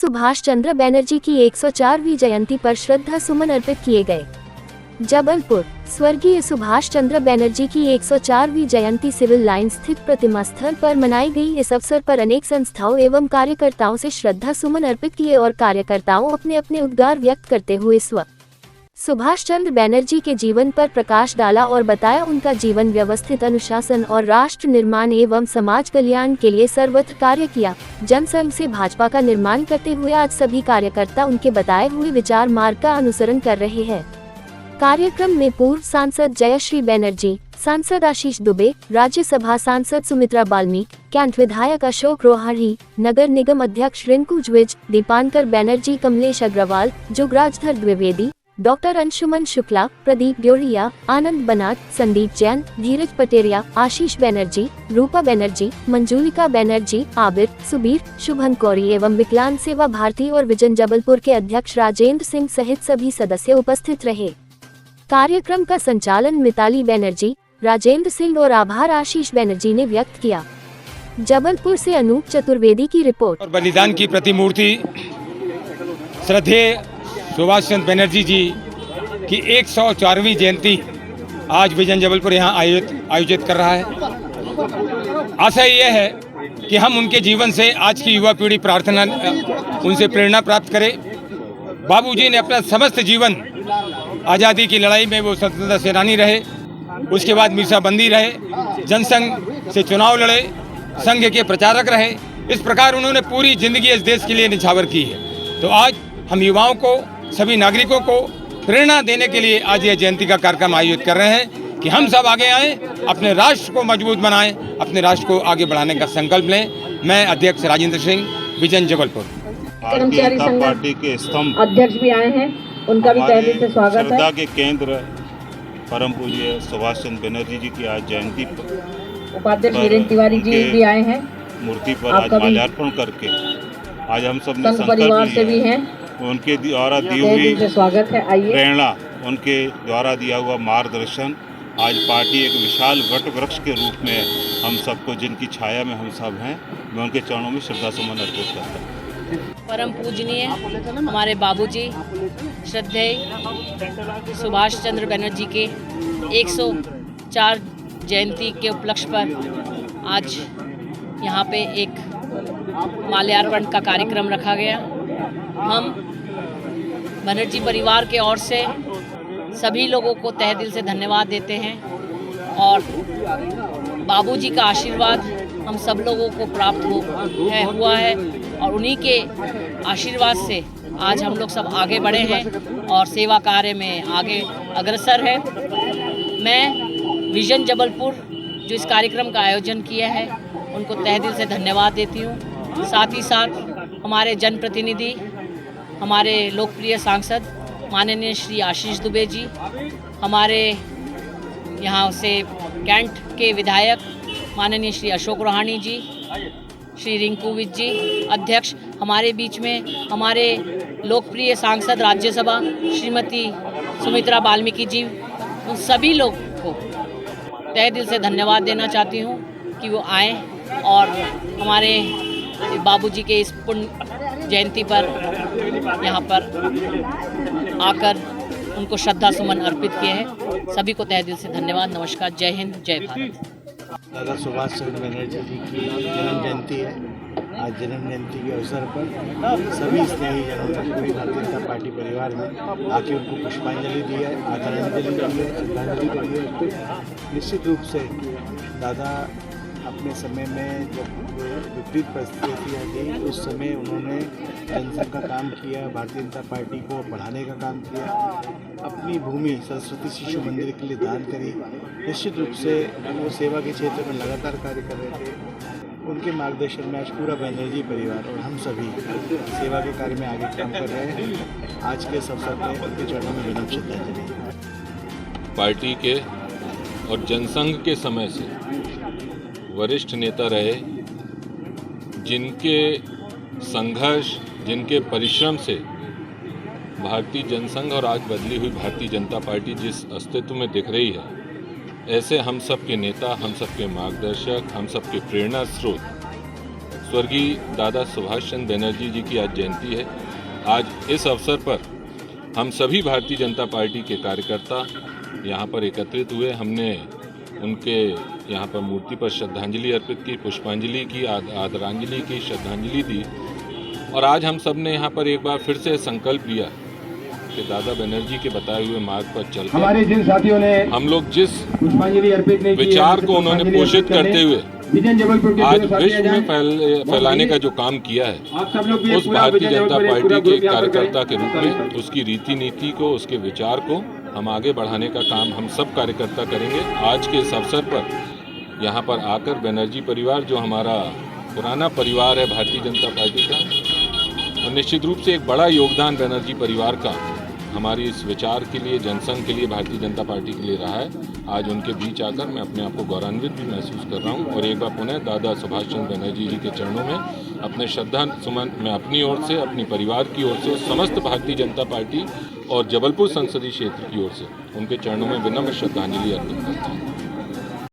सुभाष चंद्र बनर्जी की 104वीं जयंती पर श्रद्धा सुमन अर्पित किए गए। जबलपुर स्वर्गीय सुभाष चंद्र बनर्जी की 104वीं जयंती सिविल लाइन स्थित प्रतिमा स्थल पर मनाई गई। इस अवसर पर अनेक संस्थाओं एवं कार्यकर्ताओं से श्रद्धा सुमन अर्पित किए और कार्यकर्ताओं अपने अपने उद्गार व्यक्त करते हुए सुभाष चंद्र बनर्जी के जीवन पर प्रकाश डाला और बताया उनका जीवन व्यवस्थित अनुशासन और राष्ट्र निर्माण एवं समाज कल्याण के लिए सर्वत्र कार्य किया। जनसंघ से भाजपा का निर्माण करते हुए आज सभी कार्यकर्ता उनके बताए हुए विचार मार्ग का अनुसरण कर रहे हैं। कार्यक्रम में पूर्व सांसद जयश्री बनर्जी, सांसद आशीष दुबे, राज्यसभा सांसद सुमित्रा बाल्मीकि, कैंट विधायक अशोक रोहारी, नगर निगम अध्यक्ष रिंकू ज्विज, दीपांकर बनर्जी, कमलेश अग्रवाल, जुगराजधर द्विवेदी, डॉक्टर अंशुमन शुक्ला, प्रदीप ग्योरिया, आनंद बनाट, संदीप जैन, धीरज पटेरिया, आशीष बनर्जी, रूपा बनर्जी, मंजूलिका बनर्जी, आबिर, सुबीर, शुभन कौरी एवं विकलांग सेवा भारती और विजन जबलपुर के अध्यक्ष राजेंद्र सिंह सहित सभी सदस्य उपस्थित रहे। कार्यक्रम का संचालन मिताली बनर्जी, राजेंद्र सिंह और आभार आशीष बनर्जी ने व्यक्त किया। जबलपुर से अनूप चतुर्वेदी की रिपोर्ट। और बलिदान की प्रतिमूर्ति श्रद्धेय सुभाष चंद्र बनर्जी जी की 104वीं जयंती आज विजन जबलपुर यहाँ आयोजित कर रहा है। आशा यह है कि हम उनके जीवन से आज की युवा पीढ़ी प्रार्थना उनसे प्रेरणा प्राप्त करे। बाबूजी ने अपना समस्त जीवन आज़ादी की लड़ाई में वो स्वतंत्रता सेनानी रहे, उसके बाद मीसाबंदी रहे, जनसंघ से चुनाव लड़े, संघ के प्रचारक रहे। इस प्रकार उन्होंने पूरी जिंदगी इस देश के लिए निछावर की है। तो आज हम युवाओं को, सभी नागरिकों को प्रेरणा देने के लिए आज यह जयंती का कार्यक्रम आयोजित कर रहे हैं कि हम सब आगे आएं, अपने राष्ट्र को मजबूत बनाएं, अपने राष्ट्र को आगे बढ़ाने का संकल्प लें। मैं अध्यक्ष राजेंद्र सिंह, विजन जबलपुर। भारतीय जनता पार्टी के स्तंभ अध्यक्ष भी आए हैं, उनका भी तहे दिल से स्वागत है। श्रद्धा के केंद्र परम पूज्य सुभाष चंद्र बनर्जी जी की आज जयंती पर उपाध्यक्ष वीरेंद्र तिवारी जी भी आए हैं। मूर्ति पर आज माल्यार्पण करके आज हम सब ने परिवार से भी हैं, उनके द्वारा दी हुई स्वागत है। आइए, प्रेरणा, उनके द्वारा दिया हुआ मार्गदर्शन, आज पार्टी एक विशाल वट वृक्ष के रूप में हम सबको, जिनकी छाया में हम सब हैं, मैं उनके चरणों में श्रद्धा सुमन अर्पित करता हूँ। परम पूजनीय हमारे बाबूजी श्रद्धेय सुभाष चंद्र बनर्जी के 104 जयंती के उपलक्ष्य पर आज यहाँ पे एक माल्यार्पण का कार्यक्रम रखा गया। हम बनर्जी परिवार के ओर से सभी लोगों को तहे दिल से धन्यवाद देते हैं और बाबूजी का आशीर्वाद हम सब लोगों को प्राप्त हुआ है और उन्हीं के आशीर्वाद से आज हम लोग सब आगे बढ़े हैं और सेवा कार्य में आगे अग्रसर है। मैं विजन जबलपुर जो इस कार्यक्रम का आयोजन किया है उनको तहे दिल से धन्यवाद देती हूँ। साथ ही साथ हमारे जनप्रतिनिधि, हमारे लोकप्रिय सांसद माननीय श्री आशीष दुबे जी, हमारे यहाँ से कैंट के विधायक माननीय श्री अशोक रोहानी जी, श्री रिंकू विज जी अध्यक्ष, हमारे बीच में हमारे लोकप्रिय सांसद राज्यसभा श्रीमती सुमित्रा बाल्मीकि जी, उन सभी लोग को तहे दिल से धन्यवाद देना चाहती हूँ कि वो आए और हमारे बाबूजी के इस पुण्य जयंती पर यहाँ पर आकर उनको श्रद्धा सुमन अर्पित किए हैं। सभी को तहे दिल से धन्यवाद। नमस्कार, जय हिंद, जय भारत। दादा सुभाष चंद्र बनर्जी जी की जन्म जयंती है। आज जन्म जयंती के अवसर पर सभी स्नेही जनों ने, पूरी भारतीय जनता पार्टी परिवार में आके उनको पुष्पांजलि दी है, आदरांजलि दी है, श्रद्धांजलि दी है। तो निश्चित रूप से दादा अपने समय में जब विपरीत परिस्थितियाँ थी उस समय उन्होंने जनसंघ का काम किया, भारतीय जनता पार्टी को बढ़ाने का काम किया, अपनी भूमि सरस्वती शिशु मंदिर के लिए दान करी। निश्चित रूप से वो सेवा के क्षेत्र में लगातार कार्य कर रहे थे। उनके मार्गदर्शन में आज पूरा बनर्जी परिवार और हम सभी सेवा के कार्य में आगे काम कर रहे हैं। आज के इस अवसर पर उनके चरणों में विनम्र श्रद्धांजलि। पार्टी के और जनसंघ के समय से वरिष्ठ नेता रहे, जिनके संघर्ष, जिनके परिश्रम से भारतीय जनसंघ और आज बदली हुई भारतीय जनता पार्टी जिस अस्तित्व में दिख रही है, ऐसे हम सब के नेता, हम सब के मार्गदर्शक, हम सब के प्रेरणा स्रोत स्वर्गीय दादा सुभाष चंद्र बनर्जी जी की आज जयंती है। आज इस अवसर पर हम सभी भारतीय जनता पार्टी के कार्यकर्ता यहाँ पर एकत्रित हुए। हमने उनके यहाँ पर मूर्ति पर श्रद्धांजलि अर्पित की, पुष्पांजलि की, आदरांजलि की, श्रद्धांजलि दी। और आज हम सब ने यहाँ पर एक बार फिर से संकल्प लिया कि दादा बनर्जी के बताए हुए मार्ग पर चलकर हमारे जिन साथियों ने हम लोग जिस पुष्पांजलि अर्पित नहीं की, विचार को उन्होंने पोषित करते हुए विजन जबलपुर के आज पूरे साथी विश्व में आजाद। फैलाने का जो काम किया है, आप सब लोग भी उस पूरा भारतीय विजन जनता जबलपुर पार्टी पूरा के ग्रुप यहाँ पर कार्यकर्ता के करें। रूप में उसकी रीति नीति को, उसके विचार को हम आगे बढ़ाने का काम हम सब कार्यकर्ता करेंगे। आज के इस अवसर पर यहाँ पर आकर बनर्जी परिवार, जो हमारा पुराना परिवार है भारतीय जनता पार्टी का, और निश्चित रूप से एक बड़ा योगदान बनर्जी परिवार का हमारी इस विचार के लिए, जनसंघ के लिए, भारतीय जनता पार्टी के लिए रहा है। आज उनके बीच आकर मैं अपने आप को गौरवान्वित भी महसूस कर रहा हूं और एक बार पुनः दादा सुभाष चंद्र बनर्जी जी के चरणों में अपने श्रद्धा सुमन मैं अपनी ओर से, अपनी परिवार की ओर से, समस्त भारतीय जनता पार्टी और जबलपुर संसदीय क्षेत्र की ओर से उनके चरणों में विनम्र श्रद्धांजलि अर्पित करता हूँ।